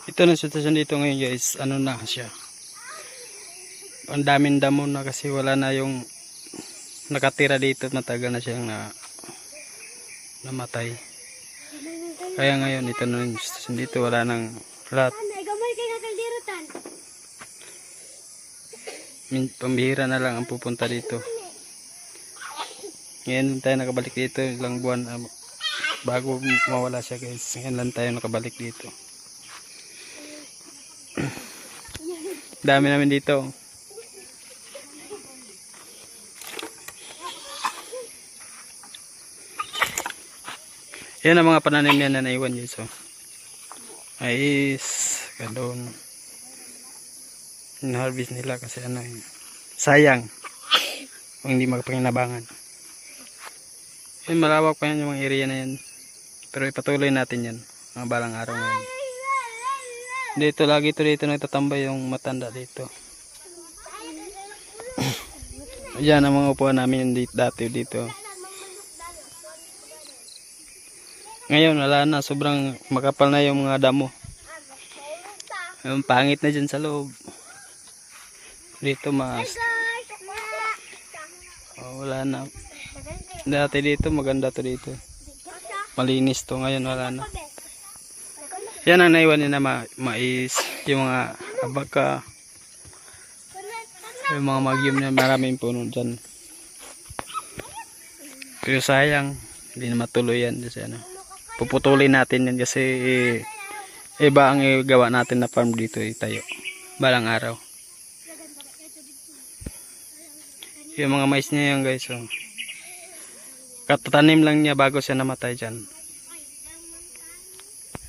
Ito na sitwasyon dito ngayon guys, ano na siya. Ang daming damo na kasi wala na yung nakatira dito, matagal na siyang namatay. Kaya ngayon ito na yung sitwasyon dito, wala nang lahat. Pambihira na lang ang pupunta dito. Ngayon tayo nakabalik dito, ilang buwan bago mawala siya guys. Ngayon lang tayo nakabalik dito. Dami namin dito. Yan ang mga pananim yan na naiwan guys. Oh. Mais, kadon. In-harvest nila kasi ano yun. Sayang kung hindi magpanginabangan. Yan, malawak pa yan yung mga area na yan. Pero ipatuloy natin yan mga balang araw ngayon. Dito lagi ito dito nagtatambay yung matanda dito. Ayan ang mga upuan namin dito, dati dito. Ngayon wala na, sobrang makapal na yung mga damo. Yung pangit na dyan sa loob. Dito mas wala na. Dati dito maganda to dito. Malinis to, ngayon wala na. Yan ang naiwan niya na mais, yung mga abaka, yung mga magyum na maraming puno dyan. Pero sayang, hindi na matuloy yan kasi ano. Puputulin natin yan kasi iba ang gawa natin na farm dito tayo. Balang araw. Yung mga mais niya yan guys. So, katatanim lang niya bago siya namatay dyan.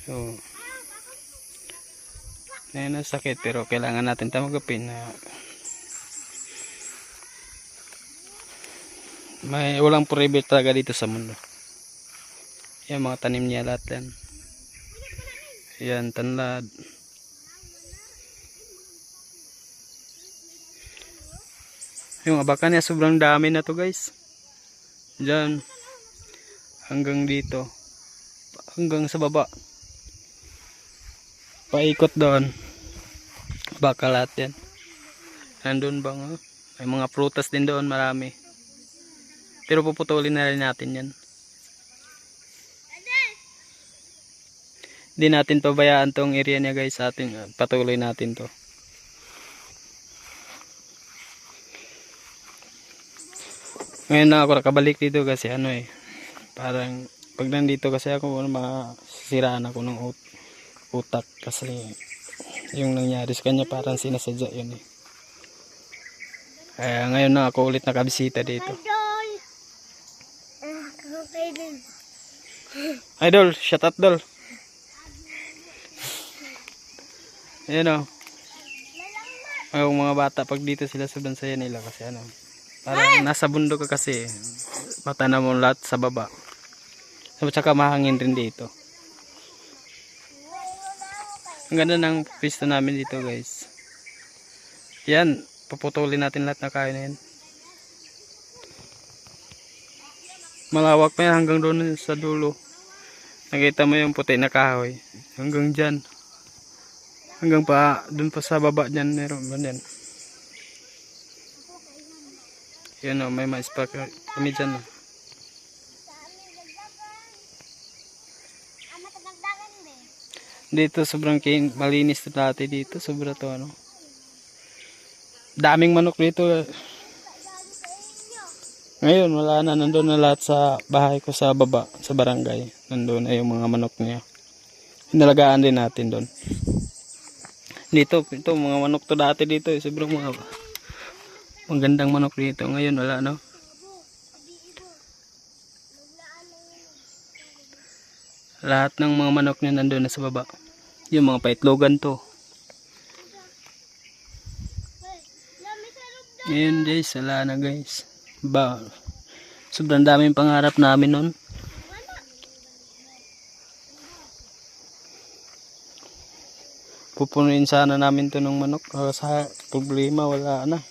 So, ngayon ang sakit pero kailangan natin tanggapin na may walang forever talaga dito sa mundo. Yan mga tanim niya lahat yan. Yan tanlad. Yung abaka niya sobrang dami na to guys. Diyan hanggang dito. Hanggang sa baba. Paikot doon. Baka lahat yan. Nandun bang may mga prutas din doon marami. Pero puputulin na rin natin yan. Hindi natin pabayaan tong area niya guys. Patuloy natin to. Ngayon na ako nakabalik dito kasi ano parang pag nandito kasi ako masisiraan ako ng utak kasi yung nangyari sa kanya parang sinasadya yun Kaya ngayon na ako ulit nakabisita dito. Idol, shout out dol. Ayan yung mga bata pag dito sila sobrang saya nila kasi parang nasa bundok ka kasi matanaw mo lahat sa baba. Saka mahangin rin dito. Ang ganda ng pista namin dito guys. Yan, puputulin natin lahat na kain na yan. Malawak pa yan hanggang doon sa dulo. Nakita mo yung puti na kahoy. Hanggang dyan. Hanggang pa, doon pa sa baba dyan. Meron ba dyan? Yan may mais pa kami dyan. Dito sobrang malinis na dati dito. Sobra to daming manok dito. Ngayon wala na. Nandun na lahat sa bahay ko sa baba. Sa barangay. Nandun na yung mga manok niya. Hinalagaan din natin doon. Dito ito mga manok to dati dito. Sobrang mga magandang manok dito. Ngayon wala lahat ng mga manok niya nandun na sa baba. Yung mga paitlogan to. Ngayon guys, wala na guys. Sobrang daming pangarap namin nun. Pupunuin sana namin to ng manok. Sa problema wala na.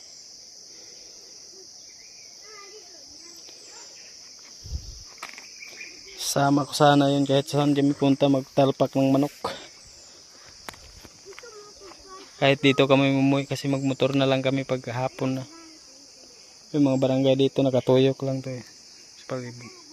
Sama ko sana yun kahit saan kami punta magtalpak ng manok. Kahit dito kami umuwi kasi magmotor na lang kami pag hapon na. Yung mga barangay dito nakatuyok lang to eh. Sa palibot.